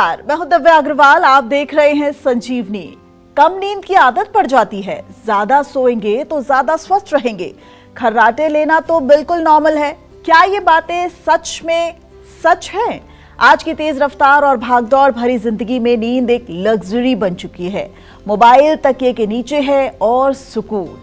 नमस्कार, मैं हूं दिव्या अग्रवाल। आप देख रहे हैं संजीवनी। कम नींद की आदत पड़ जाती है, ज्यादा सोएंगे तो ज्यादा स्वस्थ रहेंगे। खर्राटे लेना तो बिल्कुल नॉर्मल है। क्या ये बातें सच में सच हैं? आज की तेज रफ्तार और भागदौड़ भरी जिंदगी में नींद एक लग्जरी बन चुकी है। मोबाइल तकिए के नीचे है और सुकून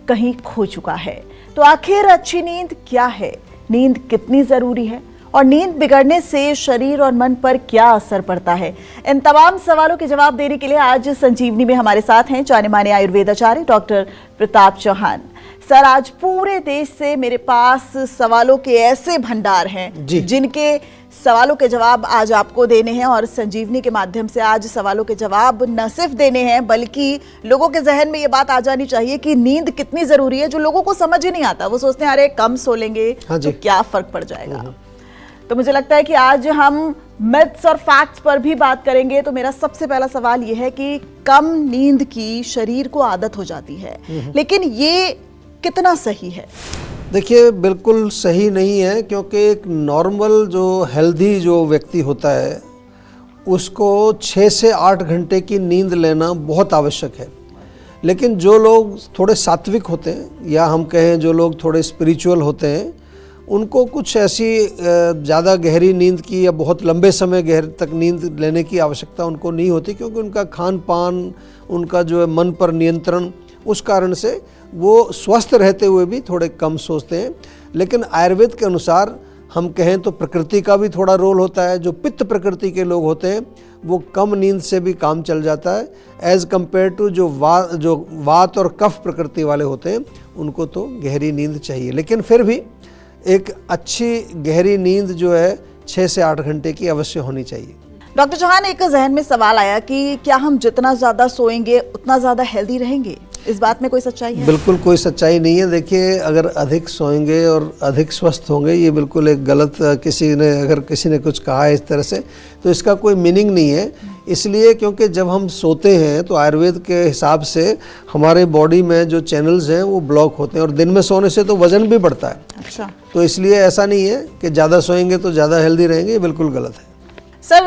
कहीं खो चुका है। तो आखिर अच्छी नींद क्या है? नींद कितनी जरूरी है और नींद बिगड़ने से शरीर और मन पर क्या असर पड़ता है? इन तमाम सवालों के जवाब देने के लिए आज संजीवनी में हमारे साथ हैं जाने माने आयुर्वेदाचार्य डॉक्टर प्रताप चौहान। सर, आज पूरे देश से मेरे पास सवालों के ऐसे भंडार हैं जिनके सवालों के जवाब आज आपको देने हैं और संजीवनी के माध्यम से आज सवालों के जवाब न सिर्फ देने हैं बल्कि लोगों के जहन में ये बात आ जानी चाहिए कि नींद कितनी जरूरी है, जो लोगों को समझ ही नहीं आता। वो सोचते हैं अरे कम सो लेंगे तो क्या फर्क पड़ जाएगा। तो मुझे लगता है कि आज हम मिथ्स और फैक्ट्स पर भी बात करेंगे। तो मेरा सबसे पहला सवाल ये है कि कम नींद की शरीर को आदत हो जाती है, लेकिन ये कितना सही है? देखिए, बिल्कुल सही नहीं है, क्योंकि एक नॉर्मल जो हेल्दी जो व्यक्ति होता है उसको 6 से 8 घंटे की नींद लेना बहुत आवश्यक है। लेकिन जो लोग थोड़े सात्विक होते हैं या हम कहें जो लोग थोड़े स्पिरिचुअल होते हैं, उनको कुछ ऐसी ज़्यादा गहरी नींद की या बहुत लंबे समय गहर तक नींद लेने की आवश्यकता उनको नहीं होती, क्योंकि उनका खान पान, उनका जो है मन पर नियंत्रण, उस कारण से वो स्वस्थ रहते हुए भी थोड़े कम सोचते हैं। लेकिन आयुर्वेद के अनुसार हम कहें तो प्रकृति का भी थोड़ा रोल होता है। जो पित्त प्रकृति के लोग होते हैं वो कम नींद से भी काम चल जाता है, एज़ कम्पेयर टू जो वात और कफ प्रकृति वाले होते हैं, उनको तो गहरी नींद चाहिए। लेकिन फिर भी एक अच्छी गहरी नींद जो है 6 से 8 घंटे की अवश्य होनी चाहिए। डॉक्टर चौहान, एक जहन में सवाल आया कि क्या हम जितना ज्यादा सोएंगे उतना ज्यादा हेल्दी रहेंगे? इस बात में कोई सच्चाई है? बिल्कुल कोई सच्चाई नहीं है। देखिए, अगर अधिक सोएंगे और अधिक स्वस्थ होंगे, ये बिल्कुल एक गलत अगर किसी ने कुछ कहा है इस तरह से, तो इसका कोई मीनिंग नहीं है। इसलिए क्योंकि जब हम सोते हैं तो आयुर्वेद के हिसाब से हमारे बॉडी में जो चैनल्स हैं वो ब्लॉक होते हैं और दिन में सोने से तो वजन भी बढ़ता है। अच्छा, तो इसलिए ऐसा नहीं है कि ज़्यादा सोएंगे तो ज़्यादा हेल्दी रहेंगे, ये बिल्कुल गलत है। सर,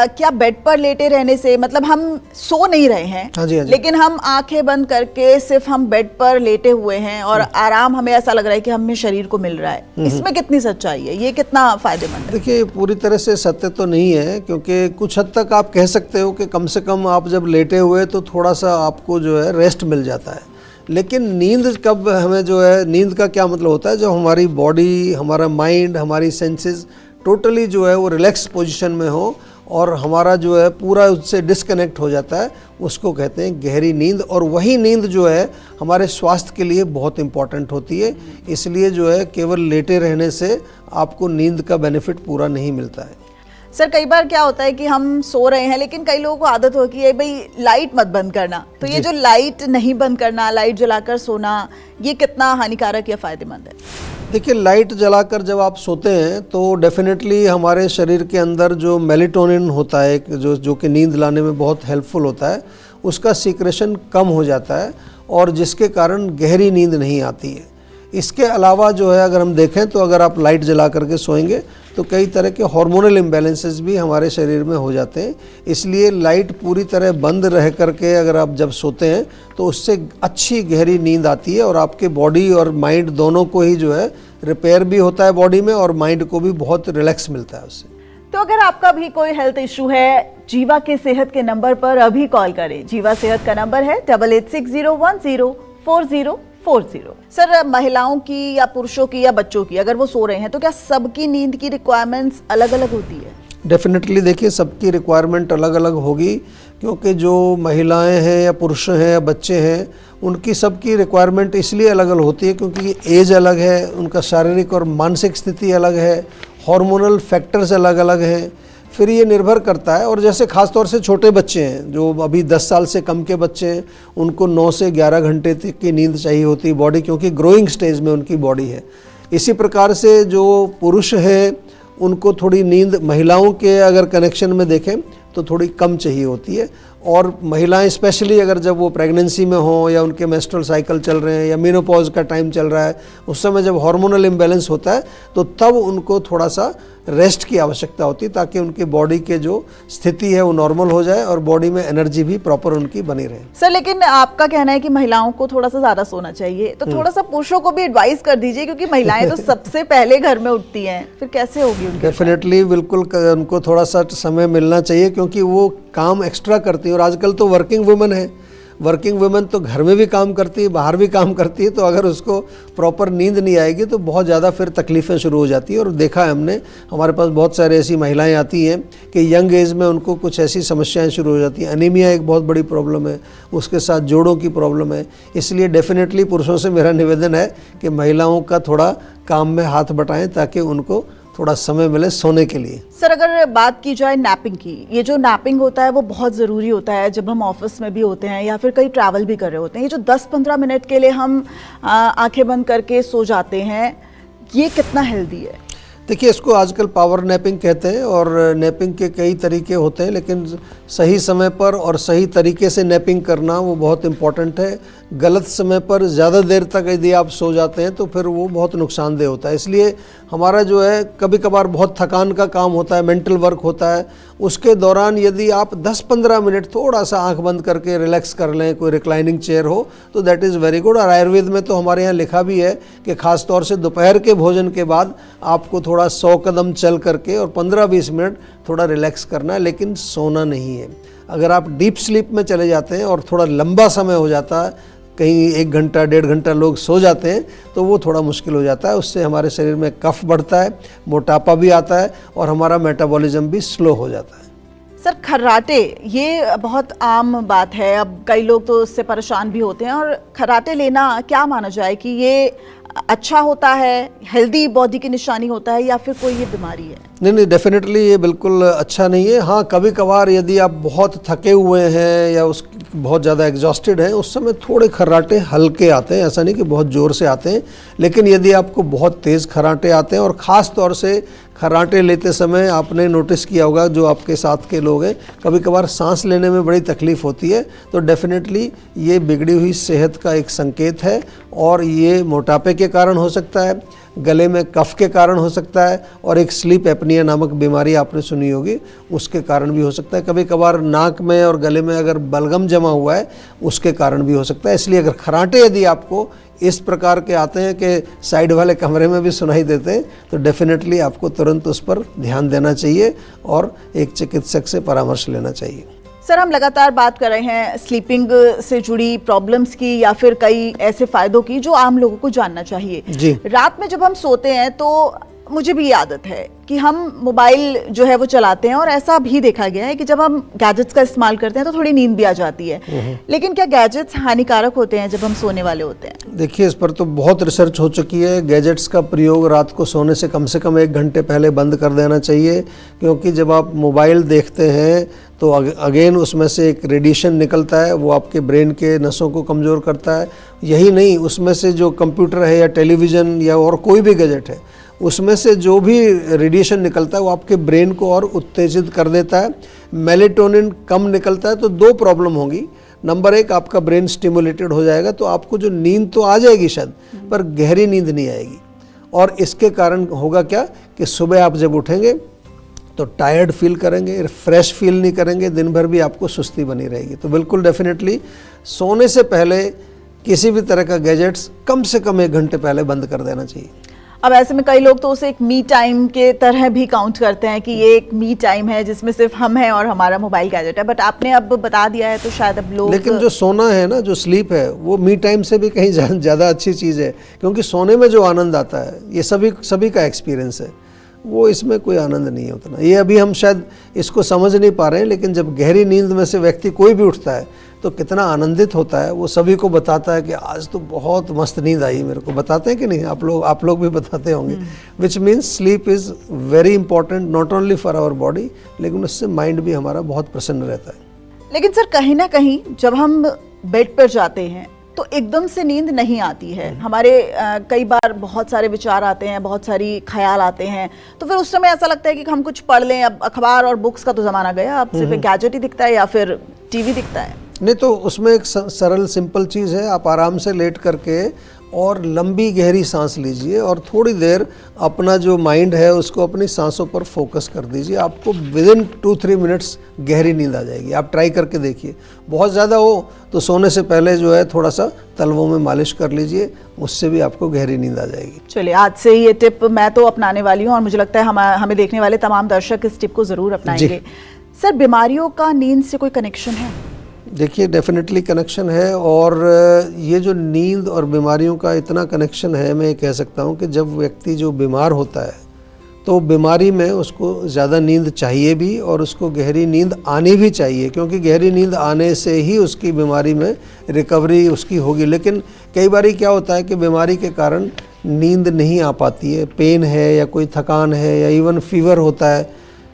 क्या बेड पर लेटे रहने से, मतलब हम सो नहीं रहे हैं, हाँ जी, लेकिन हम आंखें बंद करके सिर्फ हम बेड पर लेटे हुए हैं और आराम हमें ऐसा लग रहा है कि हमें शरीर को मिल रहा है, इसमें कितनी सच्चाई है? ये कितना फायदेमंद है? देखिए, पूरी तरह से सत्य तो नहीं है, क्योंकि कुछ हद तक आप कह सकते हो कि कम से कम आप जब लेटे हुए तो थोड़ा सा आपको जो है रेस्ट मिल जाता है। लेकिन नींद कब हमें जो है, नींद का क्या मतलब होता है? जब हमारी बॉडी, हमारा माइंड, हमारी सेंसेस टोटली जो है वो रिलैक्स पोजीशन में हो और हमारा जो है पूरा उससे डिस्कनेक्ट हो जाता है, उसको कहते हैं गहरी नींद। और वही नींद जो है हमारे स्वास्थ्य के लिए बहुत इम्पॉर्टेंट होती है। इसलिए जो है केवल लेटे रहने से आपको नींद का बेनिफिट पूरा नहीं मिलता है। सर, कई बार क्या होता है कि हम सो रहे हैं लेकिन कई लोगों को आदत होती है भाई लाइट मत बंद करना, तो ये जो लाइट नहीं बंद करना, लाइट जलाकर सोना, ये कितना हानिकारक या फायदेमंद है? देखिए, लाइट जलाकर जब आप सोते हैं तो डेफिनेटली हमारे शरीर के अंदर जो मेलेटोनिन होता है, जो कि नींद लाने में बहुत हेल्पफुल होता है, उसका सीक्रेशन कम हो जाता है और जिसके कारण गहरी नींद नहीं आती है। इसके अलावा जो है अगर हम देखें तो अगर आप लाइट जला करके सोएंगे तो कई तरह के हार्मोनल इम्बैलेंसेस भी हमारे शरीर में हो जाते हैं। इसलिए लाइट पूरी तरह बंद रह करके अगर आप जब सोते हैं तो उससे अच्छी गहरी नींद आती है और आपके बॉडी और माइंड दोनों को ही जो है रिपेयर भी होता है बॉडी में और माइंड को भी बहुत रिलैक्स मिलता है उससे। तो अगर आपका भी कोई हेल्थ इशू है, जीवा के सेहत के नंबर पर अभी कॉल करें। जीवा सेहत का नंबर है 8860104040। सर, महिलाओं की या पुरुषों की या बच्चों की अगर वो सो रहे हैं तो क्या सबकी नींद की रिक्वायरमेंट्स अलग अलग होती है? डेफिनेटली देखिए, सबकी रिक्वायरमेंट अलग अलग होगी, क्योंकि जो महिलाएं हैं या पुरुष हैं या बच्चे हैं, उनकी सबकी रिक्वायरमेंट इसलिए अलग अलग होती है क्योंकि एज अलग है, उनका शारीरिक और मानसिक स्थिति अलग है, हार्मोनल फैक्टर्स अलग अलग हैं। फिर ये निर्भर करता है। और जैसे ख़ासतौर से छोटे बच्चे हैं, जो अभी 10 साल से कम के बच्चे हैं, उनको 9 से 11 घंटे तक की नींद चाहिए होती है बॉडी, क्योंकि ग्रोइंग स्टेज में उनकी बॉडी है। इसी प्रकार से जो पुरुष हैं उनको थोड़ी नींद, महिलाओं के अगर कनेक्शन में देखें तो थोड़ी कम चाहिए होती है। और महिलाएं स्पेशली अगर जब वो प्रेगनेंसी में हो या उनके मेंस्ट्रुअल साइकिल चल रहे हैं या मेनोपॉज का टाइम चल रहा है, उस समय जब हार्मोनल इम्बैलेंस होता है तो तब उनको थोड़ा सा रेस्ट की आवश्यकता होती है, ताकि उनकी बॉडी के जो स्थिति है वो नॉर्मल हो जाए और बॉडी में एनर्जी भी प्रॉपर उनकी बनी रहे। सर, लेकिन आपका कहना है कि महिलाओं को थोड़ा सा ज्यादा सोना चाहिए, तो थोड़ा सा पुरुषों को भी एडवाइस कर दीजिए, क्योंकि महिलाएं तो सबसे पहले घर में उठती हैं, फिर कैसे होगी उनकी? डेफिनेटली बिल्कुल उनको थोड़ा सा समय मिलना चाहिए, क्योंकि वो काम एक्स्ट्रा करती है और आजकल तो वर्किंग वुमेन है। वर्किंग वुमेन तो घर में भी काम करती है, बाहर भी काम करती है, तो अगर उसको प्रॉपर नींद नहीं आएगी तो बहुत ज़्यादा फिर तकलीफ़ें शुरू हो जाती है। और देखा है हमने, हमारे पास बहुत सारे ऐसी महिलाएं आती हैं कि यंग एज में उनको कुछ ऐसी समस्याएं शुरू हो जाती हैं। एनीमिया एक बहुत बड़ी प्रॉब्लम है, उसके साथ जोड़ों की प्रॉब्लम है। इसलिए डेफिनेटली पुरुषों से मेरा निवेदन है कि महिलाओं का थोड़ा काम में हाथ बटाएं, ताकि उनको थोड़ा समय मिले सोने के लिए। सर, अगर बात की जाए नैपिंग की, ये जो नैपिंग होता है वो बहुत ज़रूरी होता है जब हम ऑफिस में भी होते हैं या फिर कहीं ट्रैवल भी कर रहे होते हैं। ये जो 10-15 मिनट के लिए हम आंखें बंद करके सो जाते हैं, ये कितना हेल्दी है? देखिए, इसको आजकल पावर नैपिंग कहते हैं और नैपिंग के कई तरीके होते हैं, लेकिन सही समय पर और सही तरीके से नैपिंग करना वो बहुत इम्पॉर्टेंट है। गलत समय पर ज़्यादा देर तक यदि आप सो जाते हैं तो फिर वो बहुत नुकसानदेह होता है। इसलिए हमारा जो है, कभी कभार बहुत थकान का काम होता है, मेंटल वर्क होता है, उसके दौरान यदि आप 10-15 मिनट थोड़ा सा आंख बंद करके रिलैक्स कर लें, कोई रिक्लाइनिंग चेयर हो, तो दैट इज़ वेरी गुड। और आयुर्वेद में तो हमारे यहाँ लिखा भी है कि ख़ास तौर से दोपहर के भोजन के बाद आपको थोड़ा 100 कदम चल करके और 15-20 मिनट थोड़ा रिलैक्स करना है, लेकिन सोना नहीं है। अगर आप डीप स्लीप में चले जाते हैं और थोड़ा लंबा समय हो जाता है, कहीं 1 घंटा 1.5 घंटा लोग सो जाते हैं, तो वो थोड़ा मुश्किल हो जाता है। उससे हमारे शरीर में कफ बढ़ता है, मोटापा भी आता है और हमारा मेटाबॉलिज्म भी स्लो हो जाता है। सर, खर्राटे ये बहुत आम बात है, अब कई लोग तो इससे परेशान भी होते हैं, और खर्राटे लेना क्या माना जाए कि ये अच्छा होता है, हेल्दी बॉडी की निशानी होता है, या फिर कोई ये बीमारी है? नहीं, डेफिनेटली ये बिल्कुल अच्छा नहीं है। हाँ, कभी कभार यदि आप बहुत थके हुए हैं या उस बहुत ज़्यादा एग्जॉस्टेड हैं, उस समय थोड़े खर्राटे हल्के आते हैं, ऐसा नहीं कि बहुत ज़ोर से आते हैं। लेकिन यदि आपको बहुत तेज़ खर्राटे आते हैं, और ख़ास तौर से खर्राटे लेते समय आपने नोटिस किया होगा, जो आपके साथ के लोग हैं, कभी कभार सांस लेने में बड़ी तकलीफ़ होती है, तो डेफिनेटली ये बिगड़ी हुई सेहत का एक संकेत है। और ये मोटापे के कारण हो सकता है, गले में कफ के कारण हो सकता है, और एक स्लीप एपनिया नामक बीमारी आपने सुनी होगी, उसके कारण भी हो सकता है। कभी कभार नाक में और गले में अगर बलगम जमा हुआ है, उसके कारण भी हो सकता है। इसलिए अगर खर्राटे यदि आपको इस प्रकार के आते हैं कि साइड वाले कमरे में भी सुनाई देते हैं, तो डेफिनेटली आपको तुरंत उस पर ध्यान देना चाहिए और एक चिकित्सक से परामर्श लेना चाहिए। सर, हम लगातार बात कर रहे हैं स्लीपिंग से जुड़ी प्रॉब्लम्स की, या फिर कई ऐसे फायदों की जो आम लोगों को जानना चाहिए। जी। रात में जब हम सोते हैं तो मुझे भी ये आदत है कि हम मोबाइल जो है वो चलाते हैं, और ऐसा भी देखा गया है कि जब हम गैजेट्स का इस्तेमाल करते हैं तो थोड़ी नींद भी आ जाती है। लेकिन क्या गैजेट्स हानिकारक होते हैं जब हम सोने वाले होते हैं? देखिए, इस पर तो बहुत रिसर्च हो चुकी है। गैजेट्स का प्रयोग रात को सोने से कम 1 घंटे पहले बंद कर देना चाहिए, क्योंकि जब आप मोबाइल देखते हैं तो अगेन उसमें से एक रेडिएशन निकलता है, वो आपके ब्रेन के नसों को कमज़ोर करता है। यही नहीं, उसमें से जो कंप्यूटर है या टेलीविज़न या और कोई भी गैजेट है, उसमें से जो भी रेडिएशन निकलता है वो आपके ब्रेन को और उत्तेजित कर देता है। मेलेटोनिन कम निकलता है तो 2 प्रॉब्लम होगी। नंबर 1, आपका ब्रेन स्टिमुलेटेड हो जाएगा, तो आपको जो नींद तो आ जाएगी शायद, पर गहरी नींद नहीं आएगी। और इसके कारण होगा क्या कि सुबह आप जब उठेंगे तो टायर्ड फील करेंगे, फ्रेश फील नहीं करेंगे, दिन भर भी आपको सुस्ती बनी रहेगी। तो बिल्कुल डेफिनेटली सोने से पहले किसी भी तरह का गैजेट्स कम से कम 1 घंटे पहले बंद कर देना चाहिए। अब ऐसे में कई लोग तो उसे एक मी टाइम के तरह भी काउंट करते हैं कि ये एक मी टाइम है जिसमें सिर्फ हम हैं और हमारा मोबाइल गैजेट है, बट आपने अब बता दिया है तो शायद अब लोग। लेकिन जो सोना है ना, जो स्लीप है, वो मी टाइम से भी कहीं ज़्यादा अच्छी चीज़ है, क्योंकि सोने में जो आनंद आता है, ये सभी का एक्सपीरियंस है, वो इसमें कोई आनंद नहीं है उतना। ये अभी हम शायद इसको समझ नहीं पा रहे हैं, लेकिन जब गहरी नींद में से व्यक्ति कोई भी उठता है तो कितना आनंदित होता है, वो सभी को बताता है कि आज तो बहुत मस्त नींद आई मेरे को। बताते हैं कि नहीं आप लोग भी बताते होंगे। Which means sleep is very important not only for our body, लेकिन उससे माइंड भी हमारा बहुत प्रसन्न रहता है। लेकिन सर, कहीं ना कहीं जब हम बेड पर जाते हैं तो एकदम से नींद नहीं आती है। हमारे कई बार बहुत सारे विचार आते हैं, बहुत सारी ख्याल आते हैं, तो फिर उस समय ऐसा लगता है कि हम कुछ पढ़ लें। अब अखबार और बुक्स का तो ज़माना गया, अब सिर्फ गैजेट ही दिखता है या फिर टीवी दिखता है। नहीं तो उसमें एक सरल सिंपल चीज़ है, आप आराम से लेट करके और लंबी गहरी सांस लीजिए और थोड़ी देर अपना जो माइंड है उसको अपनी सांसों पर फोकस कर दीजिए। आपको विदिन 2-3 मिनट्स गहरी नींद आ जाएगी। आप ट्राई करके देखिए। बहुत ज़्यादा हो तो सोने से पहले जो है थोड़ा सा तलवों में मालिश कर लीजिए, उससे भी आपको गहरी नींद आ जाएगी। चलिए, आज से ये टिप मैं तो अपनाने वाली हूँ और मुझे लगता है हमें देखने वाले तमाम दर्शक इस टिप को ज़रूर अपनाएंगे। सर, बीमारियों का नींद से कोई कनेक्शन है? देखिए, डेफिनेटली कनेक्शन है। और ये जो नींद और बीमारियों का इतना कनेक्शन है, मैं ये कह सकता हूँ कि जब व्यक्ति जो बीमार होता है तो बीमारी में उसको ज़्यादा नींद चाहिए भी और उसको गहरी नींद आनी भी चाहिए, क्योंकि गहरी नींद आने से ही उसकी बीमारी में रिकवरी उसकी होगी। लेकिन कई बार क्या होता है कि बीमारी के कारण नींद नहीं आ पाती है, पेन है या कोई थकान है या इवन फीवर होता है,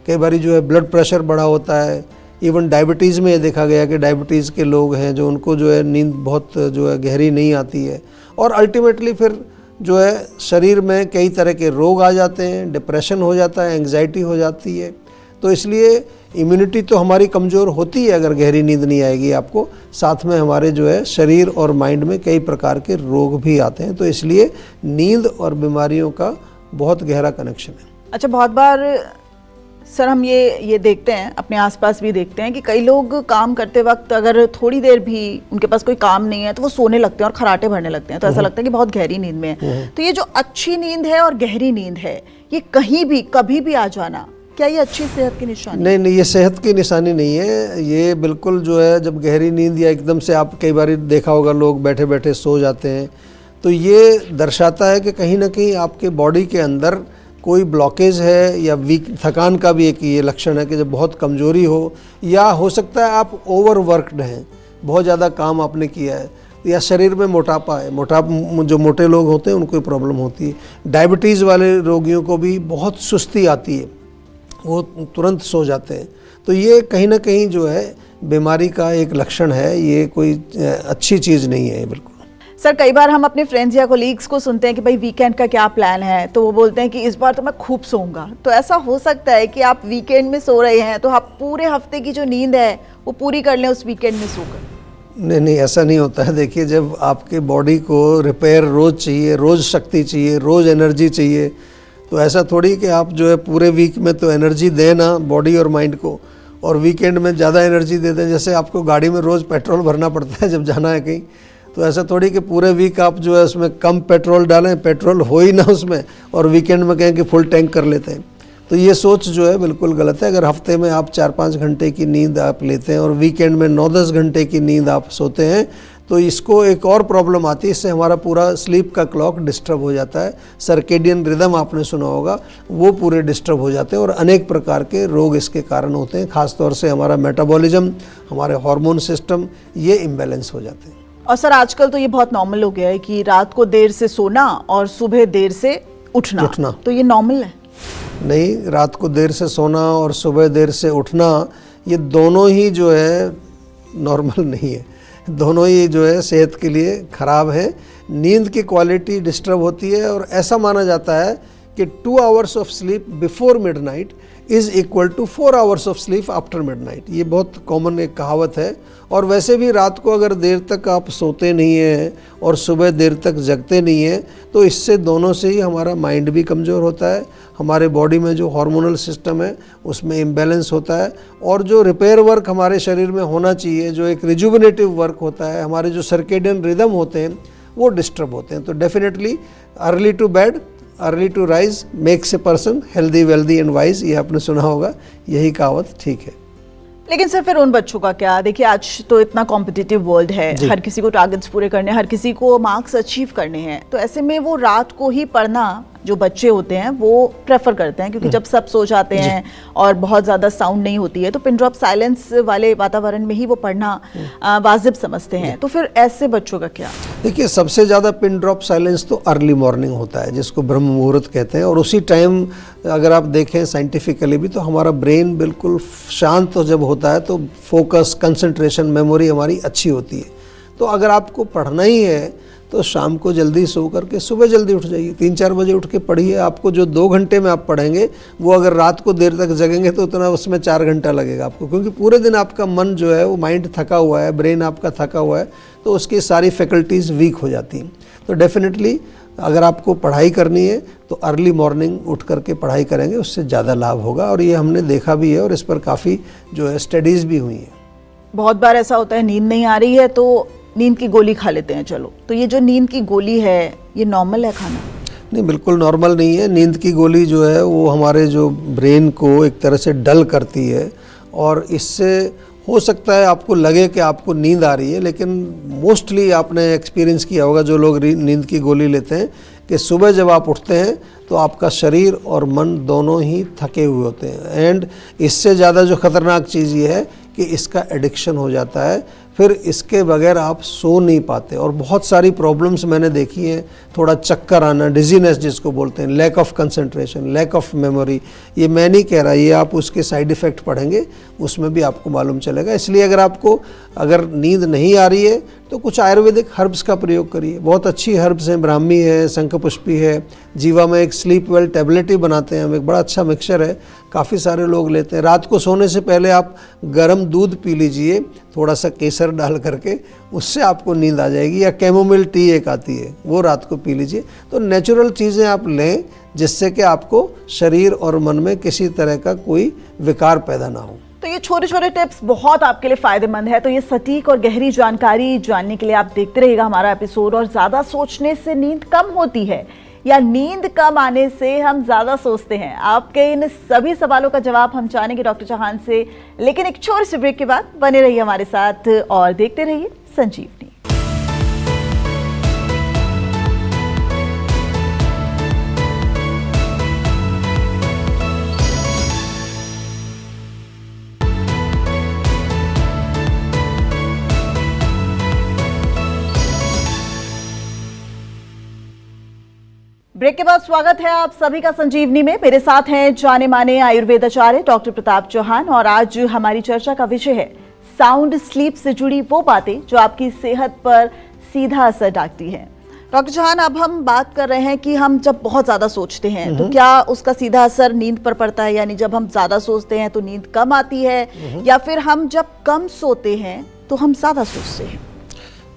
कई बार जो है ब्लड प्रेशर बढ़ा होता है। इवन डायबिटीज़ में ये देखा गया कि डायबिटीज़ के लोग हैं जो उनको जो है नींद बहुत जो है गहरी नहीं आती है और अल्टीमेटली फिर जो है शरीर में कई तरह के रोग आ जाते हैं, डिप्रेशन हो जाता है, एंग्जाइटी हो जाती है। तो इसलिए इम्यूनिटी तो हमारी कमज़ोर होती है अगर गहरी नींद नहीं आएगी आपको, साथ में हमारे जो है शरीर और माइंड में कई प्रकार के रोग भी आते हैं। तो इसलिए नींद और बीमारियों का बहुत गहरा कनेक्शन है। अच्छा, बहुत बार सर हम ये देखते हैं, अपने आसपास भी देखते हैं कि कई लोग काम करते वक्त अगर थोड़ी देर भी उनके पास कोई काम नहीं है तो वो सोने लगते हैं और खराटे भरने लगते हैं, तो ऐसा लगता है कि बहुत गहरी नींद में है। तो ये जो अच्छी नींद है और गहरी नींद है, ये कहीं भी कभी भी आ जाना, क्या ये अच्छी सेहत की निशानी? नहीं, ये सेहत की निशानी नहीं है। ये बिल्कुल जो है जब गहरी नींद या एकदम से, आप कई बार देखा होगा लोग बैठे बैठे सो जाते हैं, तो ये दर्शाता है कि कहीं ना कहीं आपके बॉडी के अंदर कोई ब्लॉकेज है या वीक, थकान का भी एक ये लक्षण है कि जब बहुत कमज़ोरी हो, या हो सकता है आप ओवरवर्कड हैं, बहुत ज़्यादा काम आपने किया है, या शरीर में मोटापा है, जो मोटे लोग होते हैं उनको प्रॉब्लम होती है। डायबिटीज़ वाले रोगियों को भी बहुत सुस्ती आती है, वो तुरंत सो जाते हैं। तो ये कहीं ना कहीं जो है बीमारी का एक लक्षण है, ये कोई अच्छी चीज़ नहीं है बिल्कुल। सर, कई बार हम अपने फ्रेंड्स या कोलीग्स को सुनते हैं कि भाई वीकेंड का क्या प्लान है, तो वो बोलते हैं कि इस बार तो मैं खूब सोऊंगा। तो ऐसा हो सकता है कि आप वीकेंड में सो रहे हैं तो आप पूरे हफ्ते की जो नींद है वो पूरी कर लें उस वीकेंड में सोकर? नहीं, ऐसा नहीं होता है। देखिए, जब आपके बॉडी को रिपेयर रोज़ चाहिए, रोज़ शक्ति चाहिए, रोज़ एनर्जी चाहिए, तो ऐसा थोड़ी कि आप जो है पूरे वीक में तो एनर्जी दें ना बॉडी और माइंड को, और वीकेंड में ज़्यादा एनर्जी दे दें। जैसे आपको गाड़ी में रोज़ पेट्रोल भरना पड़ता है जब जाना है कहीं, तो ऐसा थोड़ी कि पूरे वीक आप जो है उसमें कम पेट्रोल डालें, पेट्रोल हो ही ना उसमें, और वीकेंड में कहें कि फुल टैंक कर लेते हैं। तो ये सोच जो है बिल्कुल गलत है। अगर हफ्ते में आप 4-5 घंटे की नींद आप लेते हैं और वीकेंड में 9-10 घंटे की नींद आप सोते हैं, तो इसको एक और प्रॉब्लम आती है, इससे हमारा पूरा स्लीप का क्लॉक डिस्टर्ब हो जाता है। सर्केडियन रिदम आपने सुना होगा, वो पूरे डिस्टर्ब हो जाते हैं और अनेक प्रकार के रोग इसके कारण होते हैं। खासतौर से हमारा मेटाबॉलिज्म, हमारे हार्मोन सिस्टम, ये इम्बैलेंस हो जाते हैं। और सर, आजकल तो ये बहुत नॉर्मल हो गया है कि रात को देर से सोना और सुबह देर से उठना, तो ये नॉर्मल है? नहीं, रात को देर से सोना और सुबह देर से उठना, ये दोनों ही जो है नॉर्मल नहीं है। दोनों ही जो है सेहत के लिए ख़राब है। नींद की क्वालिटी डिस्टर्ब होती है और ऐसा माना जाता है कि 2 hours of sleep before midnight is equal to 4 hours of sleep after midnight. ये बहुत कॉमन एक कहावत है। और वैसे भी रात को अगर देर तक आप सोते नहीं हैं और सुबह देर तक जगते नहीं हैं, तो इससे दोनों से ही हमारा माइंड भी कमज़ोर होता है, हमारे बॉडी में जो हार्मोनल सिस्टम है उसमें इम्बैलेंस होता है, और जो रिपेयर वर्क हमारे शरीर में होना चाहिए, जो एक रिजुविनेटिव वर्क होता है, हमारे जो सर्केडियन रिदम होते हैं, वो डिस्टर्ब होते हैं। तो definitely early to bed, early to rise makes a person healthy, wealthy and wise, ये आपने सुना होगा, यही कहावत ठीक है। लेकिन सर, फिर उन बच्चों का क्या? देखिए, आज तो इतना कॉम्पिटिटिव वर्ल्ड है, हर किसी को टारगेट्स पूरे करने हैं, हर किसी को मार्क्स अचीव करने हैं, तो ऐसे में वो रात को ही पढ़ना जो बच्चे होते हैं वो प्रेफर करते हैं, क्योंकि जब सब सो जाते हैं और बहुत ज़्यादा साउंड नहीं होती है, तो पिन ड्रॉप साइलेंस वाले वातावरण में ही वो पढ़ना वाजिब समझते हैं। तो फिर ऐसे बच्चों का क्या? देखिए, सबसे ज़्यादा पिन ड्रॉप साइलेंस तो अर्ली मॉर्निंग होता है, जिसको ब्रह्म मुहूर्त कहते हैं, और उसी टाइम अगर आप देखें साइंटिफिकली भी, तो हमारा ब्रेन बिल्कुल शांत जब होता है तो फोकस, कंसंट्रेशन, मेमोरी हमारी अच्छी होती है। तो अगर आपको पढ़ना ही है तो शाम को जल्दी सो करके सुबह जल्दी उठ जाइए, 3-4 बजे उठ के पढ़िए। आपको जो 2 घंटे में आप पढ़ेंगे वो अगर रात को देर तक जगेंगे तो उतना उसमें 4 घंटा लगेगा आपको, क्योंकि पूरे दिन आपका मन जो है वो माइंड थका हुआ है, ब्रेन आपका थका हुआ है, तो उसकी सारी फैकल्टीज़ वीक हो जाती हैं। तो डेफिनेटली अगर आपको पढ़ाई करनी है तो अर्ली मॉर्निंग उठ करके पढ़ाई करेंगे, उससे ज़्यादा लाभ होगा। और ये हमने देखा भी है और इस पर काफ़ी जो है स्टडीज़ भी हुई हैं। बहुत बार ऐसा होता है नींद नहीं आ रही है तो नींद की गोली खा लेते हैं, चलो, तो ये जो नींद की गोली है ये नॉर्मल है खाना? नहीं, बिल्कुल नॉर्मल नहीं है। नींद की गोली जो है वो हमारे जो ब्रेन को एक तरह से डल करती है, और इससे हो सकता है आपको लगे कि आपको नींद आ रही है, लेकिन मोस्टली आपने एक्सपीरियंस किया होगा जो लोग नींद की गोली लेते हैं कि सुबह जब आप उठते हैं तो आपका शरीर और मन दोनों ही थके हुए होते हैं। एंड इससे ज़्यादा जो ख़तरनाक चीज़ ये है कि इसका एडिक्शन हो जाता है, फिर इसके बगैर आप सो नहीं पाते। और बहुत सारी प्रॉब्लम्स मैंने देखी हैं, थोड़ा चक्कर आना, डिजीनेस जिसको बोलते हैं, lack of concentration, lack of memory. ये मैं नहीं कह रहा, ये आप उसके साइड इफ़ेक्ट पढ़ेंगे उसमें भी आपको मालूम चलेगा। इसलिए अगर नींद नहीं आ रही है तो कुछ आयुर्वेदिक हर्ब्स का प्रयोग करिए। बहुत अच्छी हर्ब्स हैं, ब्राह्मी है, शंखपुष्पी है, जीवा में एक स्लीप वेल टैबलेट ही बनाते हैं हम, एक बड़ा अच्छा मिक्सचर है, काफ़ी सारे लोग लेते हैं। रात को सोने से पहले आप गर्म दूध पी लीजिए, थोड़ा सा केसर डाल करके, उससे आपको नींद आ जाएगी। या कैमोमिल टी एक आती है, वो रात को पी लीजिए। तो नेचुरल चीज़ें आप लें जिससे कि आपको शरीर और मन में किसी तरह का कोई विकार पैदा ना हो। तो ये छोटे छोटे टिप्स बहुत आपके लिए फायदेमंद है। तो ये सटीक और गहरी जानकारी जानने के लिए आप देखते रहिएगा हमारा एपिसोड। और ज्यादा सोचने से नींद कम होती है या नींद कम आने से हम ज्यादा सोचते हैं, आपके इन सभी सवालों का जवाब हम जानेंगे डॉक्टर चौहान से, लेकिन एक छोटे से ब्रेक के बाद। बने रहिए हमारे साथ और देखते रहिए संजीवनी। ब्रेक के बाद स्वागत है आप सभी का संजीवनी में। मेरे साथ हैं जाने माने आयुर्वेदाचार्य डॉक्टर प्रताप चौहान, और आज हमारी चर्चा का विषय है साउंड स्लीप से जुड़ी वो बातें जो आपकी सेहत पर सीधा असर डालती हैं। डॉक्टर चौहान, अब हम बात कर रहे हैं कि हम जब बहुत ज्यादा सोचते हैं तो क्या उसका सीधा असर नींद पर पड़ता है? यानी जब हम ज्यादा सोचते हैं तो नींद कम आती है, या फिर हम जब कम सोते हैं तो हम ज्यादा सोचते हैं?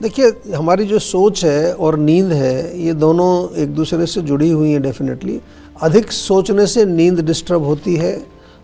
देखिए, हमारी जो सोच है और नींद है ये दोनों एक दूसरे से जुड़ी हुई हैं डेफिनेटली। अधिक सोचने से नींद डिस्टर्ब होती है,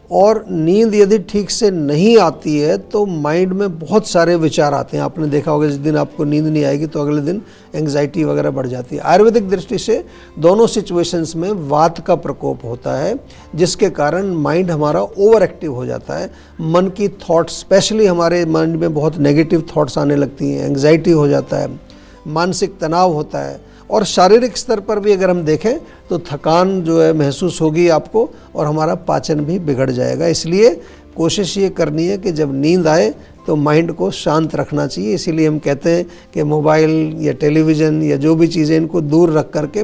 और नींद यदि ठीक से नहीं आती है तो माइंड में बहुत सारे विचार आते हैं। आपने देखा होगा जिस दिन आपको नींद नहीं आएगी तो अगले दिन एंग्जाइटी वगैरह बढ़ जाती है। आयुर्वेदिक दृष्टि से दोनों सिचुएशंस में वात का प्रकोप होता है, जिसके कारण माइंड हमारा ओवर एक्टिव हो जाता है। मन की थॉट्स, स्पेशली हमारे माइंड में बहुत नेगेटिव थॉट्स आने लगती हैं, एंग्जाइटी हो जाता है, मानसिक तनाव होता है, और शारीरिक स्तर पर भी अगर हम देखें तो थकान जो है महसूस होगी आपको, और हमारा पाचन भी बिगड़ जाएगा। इसलिए कोशिश ये करनी है कि जब नींद आए तो माइंड को शांत रखना चाहिए। इसीलिए हम कहते हैं कि मोबाइल या टेलीविज़न या जो भी चीज़ें, इनको दूर रख करके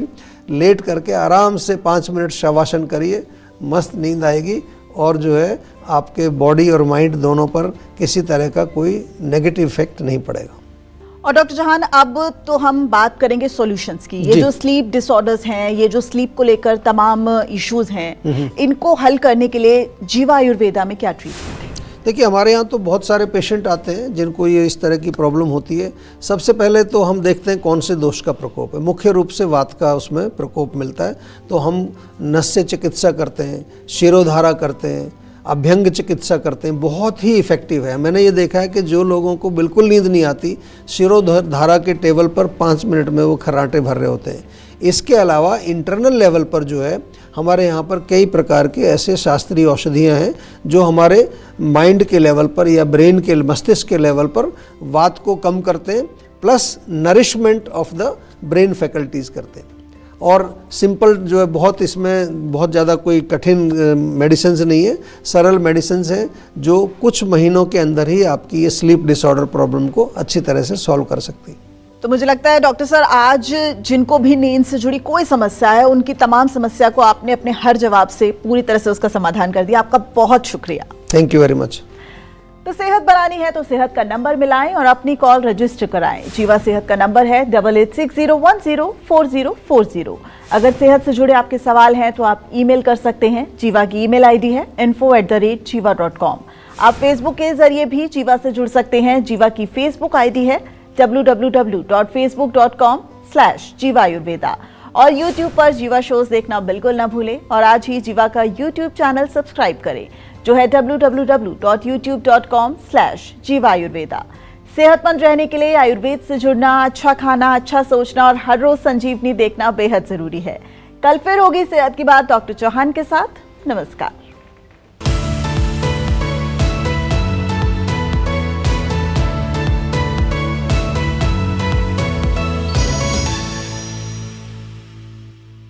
लेट करके आराम से 5 मिनट शवासन करिए, मस्त नींद आएगी, और जो है आपके बॉडी और माइंड दोनों पर किसी तरह का कोई नेगेटिव इफेक्ट नहीं पड़ेगा। और डॉक्टर चौहान, अब तो हम बात करेंगे सॉल्यूशंस की। ये जो स्लीप डिसऑर्डर्स हैं, ये जो स्लीप को लेकर तमाम इश्यूज हैं, इनको हल करने के लिए जीवा आयुर्वेदा में क्या ट्रीटमेंट है? देखिए, हमारे यहाँ तो बहुत सारे पेशेंट आते हैं जिनको ये इस तरह की प्रॉब्लम होती है। सबसे पहले तो हम देखते हैं कौन से दोष का प्रकोप है। मुख्य रूप से वात का उसमें प्रकोप मिलता है, तो हम नस्य चिकित्सा करते हैं, शिरोधारा करते हैं, अभ्यंग चिकित्सा करते हैं, बहुत ही इफ़ेक्टिव है। मैंने ये देखा है कि जो लोगों को बिल्कुल नींद नहीं आती, शिरोधारा के टेबल पर 5 मिनट में वो खर्राटे भर रहे होते हैं। इसके अलावा इंटरनल लेवल पर जो है हमारे यहाँ पर कई प्रकार के ऐसे शास्त्रीय औषधियाँ हैं जो हमारे माइंड के लेवल पर या ब्रेन के, मस्तिष्क के लेवल पर वात को कम करते हैं, plus nourishment of the brain faculties करते हैं। और सिंपल जो है, बहुत इसमें बहुत ज़्यादा कोई कठिन मेडिसिन्स नहीं है, सरल मेडिसिन्स हैं जो कुछ महीनों के अंदर ही आपकी ये स्लीप डिसऑर्डर प्रॉब्लम को अच्छी तरह से सॉल्व कर सकती है। तो मुझे लगता है डॉक्टर सर, आज जिनको भी नींद से जुड़ी कोई समस्या है, उनकी तमाम समस्या को आपने अपने हर जवाब से पूरी तरह से उसका समाधान कर दिया। आपका बहुत शुक्रिया। Thank you very much. तो सेहत बनानी है तो सेहत का नंबर मिलाएं और अपनी कॉल रजिस्टर कराएं। जीवा सेहत का नंबर है 8860104040। अगर सेहत से जुड़े आपके सवाल हैं तो आप ईमेल कर सकते हैं। जीवा की ईमेल आईडी है info@jiva.com। आप फेसबुक के जरिए भी जीवा से जुड़ सकते हैं। जीवा की फेसबुक आईडी है www.facebook.com/जीवा आयुर्वेदा। और YouTube पर जीवा शोज देखना बिल्कुल ना भूलें और आज ही जीवा का YouTube चैनल सब्सक्राइब करें जो है www.youtube.com/जीवा आयुर्वेदा। सेहतमंद रहने के लिए आयुर्वेद से जुड़ना, अच्छा खाना, अच्छा सोचना और हर रोज संजीवनी देखना बेहद जरूरी है। कल फिर होगी सेहत की बात डॉक्टर चौहान के साथ। नमस्कार।